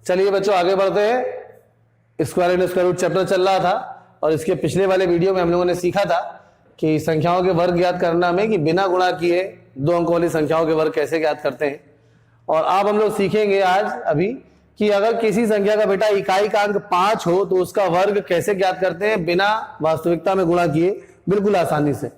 चलिए बच्चों आगे बढ़ते हैं। Square and square root chapter चल रहा था और इसके पिछले वाले वीडियो में हम लोगों ने सीखा था कि संख्याओं के वर्ग ज्ञात करना में कि बिना गुणा किए 2 अंकों वाली संख्याओं के वर्ग कैसे ज्ञात करते हैं। और अब हम लोग सीखेंगे आज अभी कि अगर किसी संख्या का बेटा इकाई का अंक 5 हो तो उसका वर्ग कैसे ज्ञात करते हैं बिना वास्तविकता में गुणा किए, बिल्कुल आसानी से।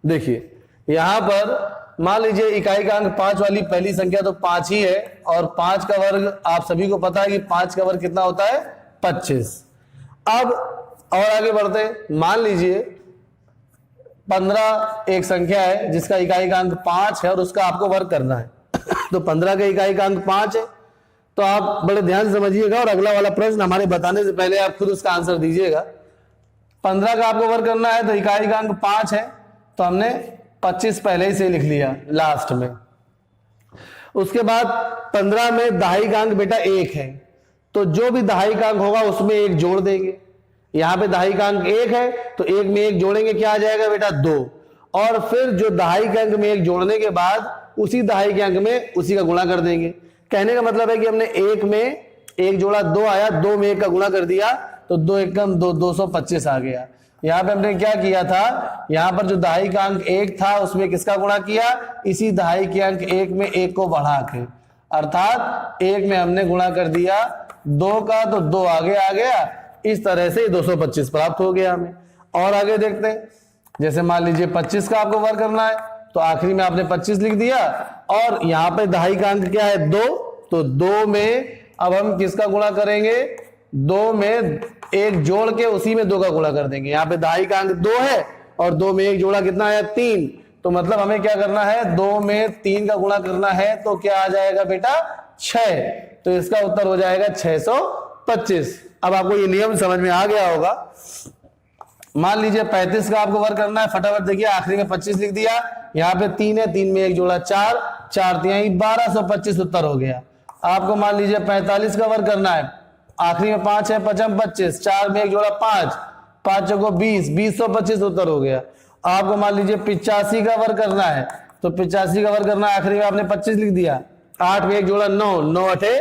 देखिए यहां पर मान लीजिए इकाई का अंक 5 वाली पहली संख्या तो 5 ही है और 5 का वर्ग आप सभी को पता है कि 5 का वर्ग कितना होता है 25। अब और आगे बढ़ते हैं, मान लीजिए 15 एक संख्या है जिसका इकाई का अंक 5 है और उसका आपको वर्ग करना है। तो 15 का इकाई का अंक 5 है तो आप बड़े ध्यान से समझिएगा और अगला वाला प्रश्न हमारे बताने से पहले आप खुद उसका आंसर दीजिएगा। 15 का आपको वर्ग करना है तो इकाई का अंक 5 है तो हमने 25 पहले ही से लिख लिया लास्ट में। उसके बाद 15 में दहाई का अंक बेटा 1 है तो जो भी दहाई का अंक होगा उसमें 1 जोड़ देंगे। यहां पे दहाई का अंक 1 है तो 1 में 1 जोड़ेंगे, क्या आ जाएगा बेटा 2। और फिर जो दहाई के अंक में 1 जोड़ने के बाद उसी दहाई के अंक में उसी का गुणा कर देंगे। कहने का मतलब है कि हमने 1 में 1 जोड़ा 2 आया, 2 में 1 का गुणा कर दिया तो 2 एकम 2 225 आ गया। यहां पे हमने क्या किया था, यहां पर जो दहाई का अंक 1 था उसमें किसका गुणा किया, इसी दहाई के अंक 1 में 1 को बढ़ा के, अर्थात 1 में हमने गुणा कर दिया 2 का तो 2 आगे आ गया। इस तरह से 225 प्राप्त हो गया हमें। और आगे देखते हैं, जैसे मान लीजिए 25 का आपको वर्ग करना है तो आखिरी में आपने 25 लिख दिया और यहां पे दहाई का अंक क्या है 2, तो 2 में अब हम किसका गुणा करेंगे, 2 में 1 जोड़ के उसी में 2 का गुणा कर देंगे। यहाँ पे दहाई का अंक 2 है और 2 में 1 जोड़ा कितना आया 3, तो मतलब हमें क्या करना है 2 में 3 का गुणा करना है तो क्या आ जाएगा बेटा 6। तो इसका उत्तर हो जाएगा 625। अब आपको ये नियम समझ में आ गया होगा। मान लीजिए 35 का आपको वर्ग करना है, फटाफट देखिए आखिरी में 25 लिख दिया, यहाँ पे 3 है, 3 में 1 जोड़ा 4, 4 तिहाई 1225 उत्तर हो गया। आपको मान लीजिए 45 का वर्ग करना है, आखिरी में 5 है, 5 25, 4 में 1 जोड़ा 5, 5 चौको 20, 2025 उत्तर हो गया। आपको मान लीजिए 85 का वर्ग करना है तो 85 का वर्ग करना है, आखिरी में आपने 25 लिख दिया, 8 में 1 जोड़ा 9, 9 अठे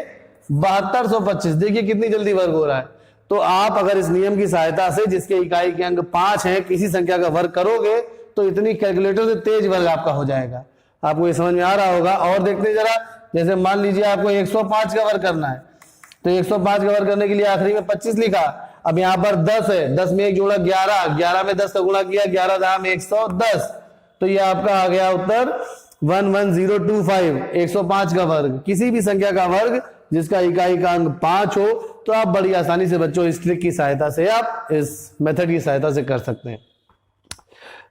7225। देखिए कितनी जल्दी वर्ग हो रहा है। तो आप अगर इस नियम की सहायता से जिसके इकाई के अंक 5 है किसी संख्या का वर्ग करोगे तो इतनी कैलकुलेटर से तेज वर्ग आपका हो जाएगा। आपको ये समझ में आ रहा होगा। और देखते जरा, जैसे मान लीजिए आपको 105 का वर्ग करना है तो 105 का वर्ग करने के लिए आखिरी में 25 लिखा, अब यहाँ पर 10 है, 10 में 1 जोड़ा 11, 11 में 10 का गुणा किया, 11 दाम 110, तो ये आपका आ गया उत्तर 11025। 105 का वर्ग, किसी भी संख्या का वर्ग जिसका इकाई का अंक 5 हो तो आप बड़ी आसानी से बच्चों इस ट्रिक की सहायता से, आप इस मेथड की सहायता से कर सकते हैं।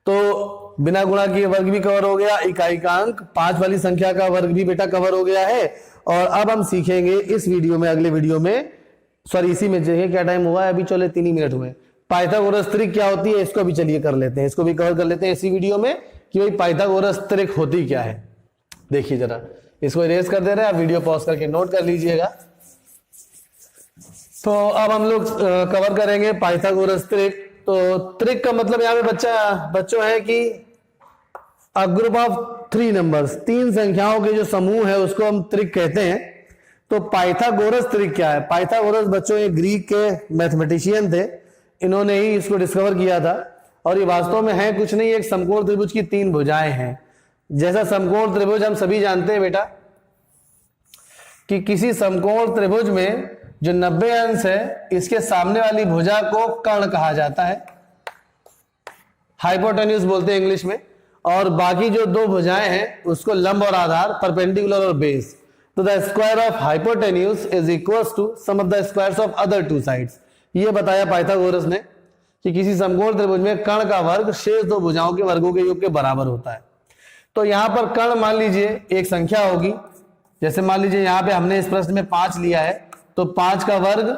तो बिना गुणा किए वर्ग भी कवर हो गया, इकाई का अंक 5 वाली संख्या का वर्ग भी बेटा कवर हो गया है। और अब हम सीखेंगे इस वीडियो में, अगले वीडियो में, सॉरी इसी में, देखिए क्या टाइम हुआ है अभी, चले 3 ही मिनट हुए। पाइथागोरस त्रिक क्या होती है इसको भी चलिए कर लेते हैं, इसको भी कवर कर लेते हैं इसी वीडियो में कि भाई पाइथागोरस त्रिक होती क्या है। देखिए जरा, इसको इरेज कर दे रहे हैं, आप वीडियो पॉज करके नोट कर लीजिएगा। तो अब हम लोग कवर करेंगे पाइथागोरस त्रिक। तो त्रिक का मतलब यहाँ पे बच्चों है कि अ ग्रुप ऑफ 3 नंबर्स, 3 संख्याओं के जो समूह है उसको हम त्रिक कहते हैं। तो पाइथागोरस त्रिक क्या है, पाइथागोरस बच्चों ये ग्रीक के मैथमेटिशियन थे, इन्होंने ही इसको डिस्कवर किया था। और ये वास्तव में है कुछ नहीं, एक समकोण त्रिभुज की 3 भुजाएं हैं। जैसा समकोण त्रिभुज हम सभी जानते हैं बेटा कि किसी समकोण त्रिभुज में जो 90 अंश है इसके सामने वाली भुजा को कर्ण कहा जाता है, हाइपोटेन्यूज बोलते हैं इंग्लिश में, और बाकी जो 2 भुजाएं हैं उसको लंब और आधार, परपेंडिकुलर और बेस। तो the square of hypotenuse is equals to sum of the squares of other 2 sides. ये बताया पाइथागोरस ने कि किसी समकोण त्रिभुज में कर्ण का वर्ग शेष 2 भुजाओं के वर्गों के योग के बराबर होता है। तो यहां पर कर्ण मान लीजिए एक संख्या होगी, जैसे मान लीजिए यहां पे हमने इस प्रश्न में 5 लिया है तो 5 का वर्ग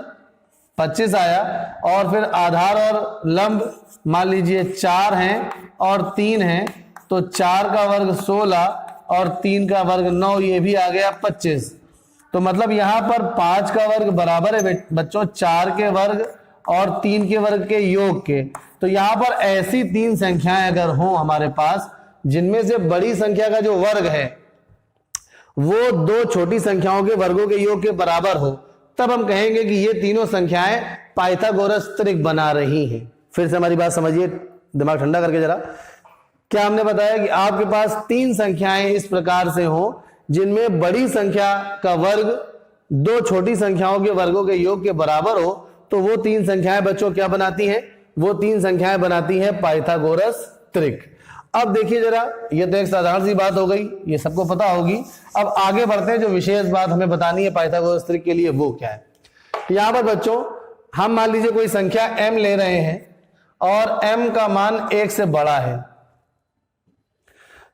25 आया, और फिर आधार और लंब मान लीजिए 4 हैं और 3 हैं, तो 4 का वर्ग 16 और 3 का वर्ग 9, ये भी आ गया 25। तो मतलब यहां पर 5 का वर्ग बराबर है बच्चों 4 के वर्ग और 3 के वर्ग के योग के। तो यहां पर ऐसी 3 संख्याएं अगर हो हमारे पास जिनमें से बड़ी संख्या का जो वर्ग है वो 2 छोटी संख्याओं के वर्गों के योग के बराबर हो, तब हम कहेंगे कि ये तीनों संख्याएं पाइथागोरस त्रिक बना रही हैं। फिर से हमारी बात समझिए, दिमाग ठंडा करके जरा। क्या हमने बताया कि आपके पास तीन संख्याएं इस प्रकार से हो जिनमें बड़ी संख्या का वर्ग दो छोटी संख्याओं के वर्गों के योग के बराबर हो, तो वो तीन संख्याएं बच्चों क्या बनाती हैं? वो तीन संख्याएं बनाती हैं पाइथागोरस त्रिक। अब देखिए जरा, ये तो एक साधारण सी बात हो गई, ये सबको पता होगी। अब आगे बढ़ते हैं, जो विशेष बात हमें बतानी है पाइथागोरस त्रिक के लिए वो क्या है। यहां पर बच्चों हम मान लीजिए कोई संख्या m ले रहे हैं और m का मान 1 से बड़ा है,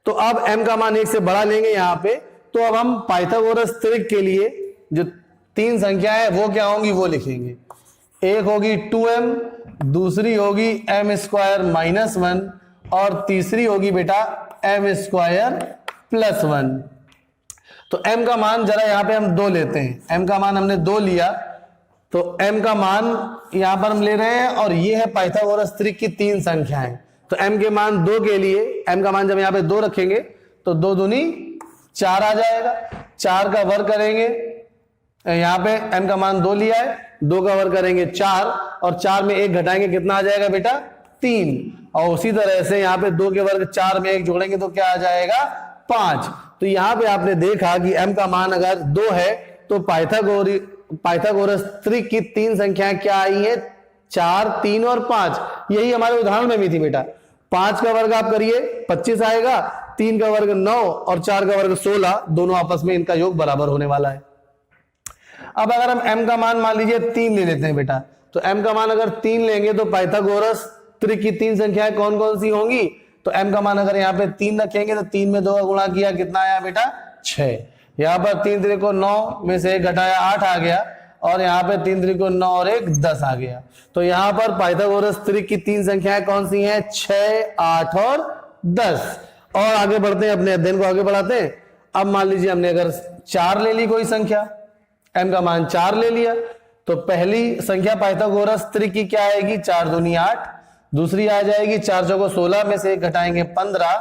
तो अब m का मान 1 से बड़ा लेंगे यहां पे, तो अब हम पाइथागोरस त्रिक के लिए जो तीन संख्या है वो क्या होंगी वो लिखेंगे। एक होगी 2m, दूसरी होगी m स्क्वायर माइनस 1 और तीसरी होगी बेटा m स्क्वायर प्लस 1। तो m का मान जरा यहां पे हम 2 लेते हैं, m का मान हमने 2 लिया, तो m का मान यहां पर हम ले रहे हैं और ये है पाइथागोरस त्रिक की तीन संख्याएं। तो m के मान 2 के लिए m का मान जब यहां पे 2 रखेंगे तो 2 दूनी 4 आ जाएगा। 4 का वर्ग करेंगे, यहां पे m का मान 2 लिया है, 2 का वर्ग करेंगे 4 और 4 में 1 घटाएंगे, कितना आ जाएगा बेटा? 3। और उसी तरह से यहाँ पे 2 के वर्ग 4 में 1 जोड़ेंगे तो क्या आ जाएगा? 5। तो यहाँ पे आपने देखा कि m का मान अगर 2 है तो पाइथागोरस त्रिक की तीन संख्याएं क्या आई है? 4, 3 और 5। यही हमारे उदाहरण में भी थी बेटा। 5 का वर्ग आप करिए 25 आएगा, 3 का वर्ग 9 और 4 का वर्ग 16, दोनों आपस में इनका योग बराबर होने वाला है। अब अगर हम m का मान मान लीजिए 3 ले लेते हैं बेटा, तो m का मान अगर 3 लेंगे तो पाइथागोरस त्रिक की तीन संख्याएं कौन कौन सी होंगी? तो m का मान अगर यहाँ पे 3 रखेंगे तो 3 में 2 का गुणा किया, कितना आया बेटा? 6। यहाँ पर 3 3 को 9 में से 1 घटाया 8 आ गया और यहाँ पे 3 3 को 9 और 1 10 आ गया। तो यहाँ पर पाइथागोरस त्रिक की तीन संख्याएं कौन सी हैं? 6, 8 और 10। और आगे बढ़ते हैं, अपने अध्ययन को आगे बढ़ाते हैं। अब मान लीजिए हमने अगर 4 ले ली कोई संख्या, m का मान 4 ले लिया, तो पहली संख्या पाइथागोरस त्रिक की क्या आएगी? 4 दूनी 8। दूसरी आ जाएगी 4 चौको 16 में से 1 घटाएंगे 15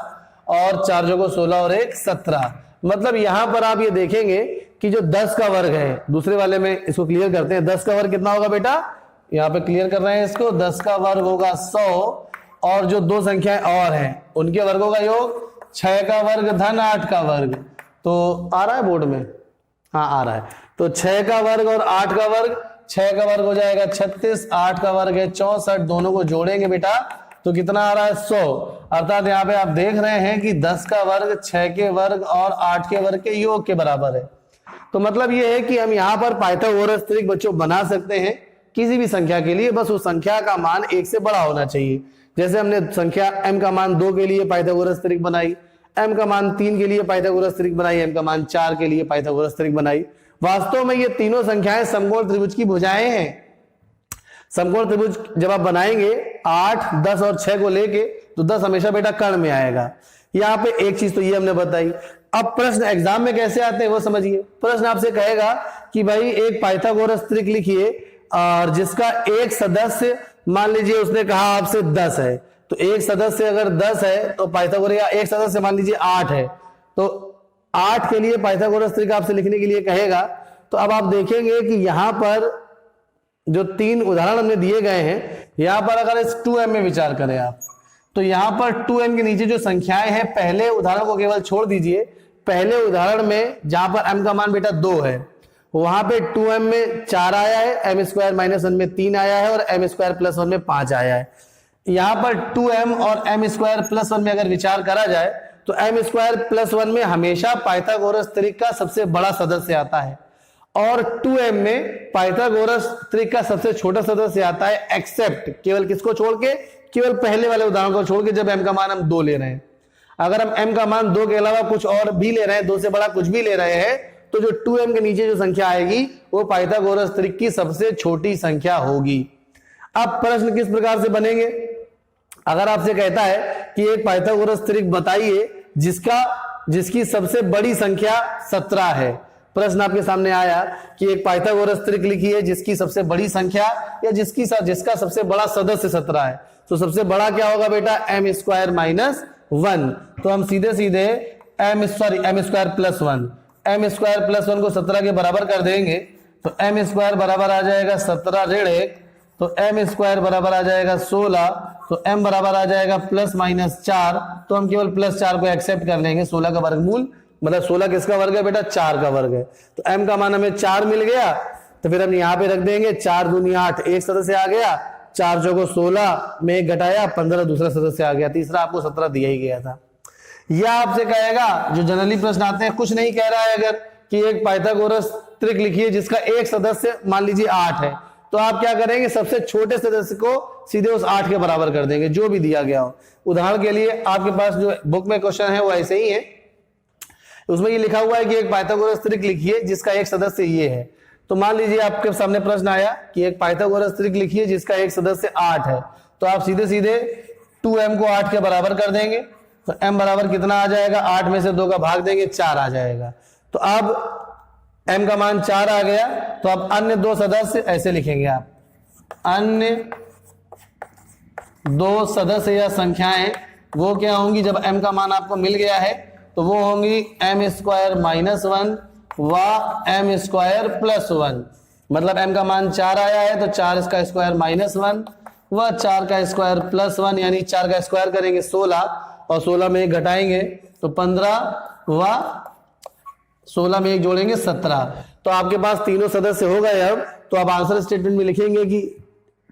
और 4 चौको 16 और 1 17। मतलब यहां पर आप ये देखेंगे कि जो 10 का वर्ग है, दूसरे वाले में इसको क्लियर करते हैं। 10 का वर्ग कितना होगा बेटा? यहाँ पे क्लियर कर रहे हैं इसको। 10 का वर्ग होगा 100 और जो दो संख्याएं और हैं उनके वर्गों का योग 6 का वर्ग धन 8 का वर्ग। तो आ रहा है बोर्ड में? हाँ आ रहा है। तो 6 का वर्ग और 8 का वर्ग, 6 का वर्ग हो जाएगा 36, 8 का वर्ग है 64, दोनों को जोड़ेंगे बेटा तो कितना आ रहा है? 100। अर्थात यहाँ पे आप देख रहे हैं कि 10 का वर्ग 6 के वर्ग और 8 के वर्ग के योग के बराबर है। तो मतलब ये है कि हम यहाँ पर पाइथागोरस त्रिक बच्चों बना सकते हैं किसी भी संख्या के लिए, बस उस संख्या का मान 1 से बड़ा होना चाहिए। जैसे हमने संख्या m का मान 2 के लिए पाइथागोरस त्रिक बनाई, m का मान 3 के लिए पाइथागोरस त्रिक बनाई, m का मान 4 के लिए पाइथागोरस त्रिक बनाई। वास्तव में ये तीनों संख्याएं समकोण त्रिभुज की भुजाएं हैं। समकोण त्रिभुज जब आप बनाएंगे 8, 10 और 6 को लेके, तो 10 हमेशा बेटा कर्ण में आएगा। यहाँ पे एक चीज तो ये हमने बताई। अब प्रश्न एग्जाम में कैसे आते हैं वो समझिए। प्रश्न आपसे कहेगा कि भाई एक पाइथागोरस त्रिक लिखिए और जिसका एक सदस्य, मान लीजिए उसने कहा आपसे 10 है, तो एक सदस्य अगर 10 है तो पाइथागोरस, या एक सदस्य मान लीजिए 8 है, तो 8 के लिए पाइथागोरस त्रिक आपसे लिखने के लिए कहेगा। तो अब आप देखेंगे कि यहां पर जो तीन उदाहरण हमने दिए गए हैं, यहां पर अगर इस 2m में विचार करें आप, तो यहां पर 2m के नीचे जो संख्याएं हैं, पहले उदाहरण को केवल छोड़ दीजिए। पहले उदाहरण में जहां पर m का मान बेटा 2 है, वहां पे 2m में 4 आया है, m स्क्वायर माइनस 1 में 3 आया है और m स्क्वायर प्लस 1 में 5 आया है। यहां पर 2m और m स्क्वायर प्लस 1 में अगर विचार करा जाए तो m स्क्वायर प्लस 1 में हमेशा पाइथागोरस त्रिक का सबसे बड़ा सदस्य आता है और 2m में पाइथागोरस त्रिक का सबसे छोटा सदस्य आता है, एक्सेप्ट केवल किसको छोड़ के? केवल पहले वाले उदाहरण को छोड़ के, जब m का मान हम 2 ले रहे हैं। अगर हम m का मान 2 के अलावा कुछ और भी ले रहे हैं, 2 से बड़ा कुछ भी ले रहे हैं, तो जो 2m के नीचे जो संख्या आएगी वो पाइथागोरस त्रिक की सबसे छोटी संख्या होगी। अब प्रश्न किस प्रकार से बनेंगे? अगर आपसे कहता है कि एक पाइथागोरस त्रिक बताइए जिसकी सबसे बड़ी संख्या 17 है। प्रश्न आपके सामने आया कि एक पाइथागोरस त्रिक लिखिए जिसकी सबसे बड़ी संख्या या जिसका सबसे बड़ा सदस्य 17 है। तो सबसे बड़ा क्या होगा बेटा? m square minus 1। तो हम सीधे सीधे m स्क्वायर प्लस 1 को 17 के बराबर कर देंगे। तो एम स्क्वायर बराबर आ जाएगा 17 ऋण 1, तो एम स्क्वायर बराबर आ जाएगा 16, तो एम बराबर आ जाएगा प्लस माइनस 4, तो हम केवल प्लस 4 को एक्सेप्ट कर लेंगे। 16 का वर्गमूल मतलब 16 किसका वर्ग है बेटा, 4 का वर्ग है। तो m का मान हमें 4 मिल गया, तो फिर हम यहाँ पे रख देंगे 4 दूनी 8, एक सदस्य आ गया, 4 चौको 16 में एक घटाया 15 दूसरा सदस्य आ गया, तीसरा आपको 17 दिया ही गया था। यह आपसे कहेगा, जो जनरली प्रश्न आते हैं, कुछ नहीं कह रहा है अगर कि एक पाइथागोरस त्रिक लिखिए जिसका एक सदस्य मान लीजिए 8 है, तो आप क्या करेंगे, सबसे छोटे सदस्य को सीधे उस 8 के बराबर कर देंगे जो भी दिया गया हो। उदाहरण के लिए आपके पास जो बुक में क्वेश्चन है वो ऐसे ही है, उसमें ये लिखा हुआ है कि एक पाइथागोरस त्रिक लिखिए जिसका एक सदस्य ये है। तो मान लीजिए आपके सामने प्रश्न आया कि एक पाइथागोरस त्रिक लिखिए जिसका एक सदस्य 8 है, तो आप सीधे सीधे 2m को 8 के बराबर कर देंगे, तो m बराबर कितना आ जाएगा, 8 में से 2 का भाग देंगे 4 आ जाएगा। तो अब m का मान 4 आ गया, तो अब अन्य 2 सदस्य ऐसे लिखेंगे आप, अन्य 2 सदस्य या संख्याएं वो क्या होंगी, जब m का मान आपको मिल गया है तो वो होंगी m स्क्वायर माइनस 1 व m स्क्वायर प्लस 1। मतलब m का मान 4 आया है तो 4 इसका स्क्वायर माइनस 1 व 4 का स्क्वायर प्लस 1, यानी 4 का स्क्वायर करेंगे 16 और 16 में एक घटाएंगे तो 15 व 16 में एक जोड़ेंगे 17। तो आपके पास तीनों सदस्य हो गए। अब तो आप आंसर स्टेटमेंट में लिखेंगे कि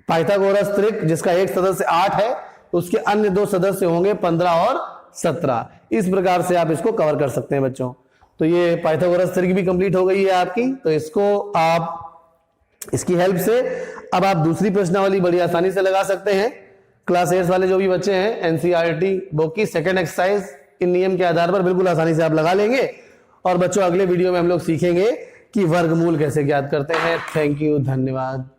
पाइथागोरस त्रिक जिसका एक सदस्य 8 है उसके अन्य 2 सदस्य होंगे 15 और 17। इस प्रकार से आप इसको कवर कर सकते हैं बच्चों। तो ये पाइथागोरस त्रिक भी कंप्लीट हो गई है आपकी। तो इसको आप इसकी हेल्प से अब आप दूसरी प्रश्नावली बड़ी आसानी से लगा सकते हैं। क्लास 8 वाले जो भी बच्चे हैं एनसीईआरटी बुक की सेकंड एक्सरसाइज इन नियम के आधार पर बिल्कुल आसानी से आप लगा लेंगे। और बच्चों अगले वीडियो में हम लोग सीखेंगे कि वर्गमूल कैसे ज्ञात करते हैं। थैंक यू, धन्यवाद।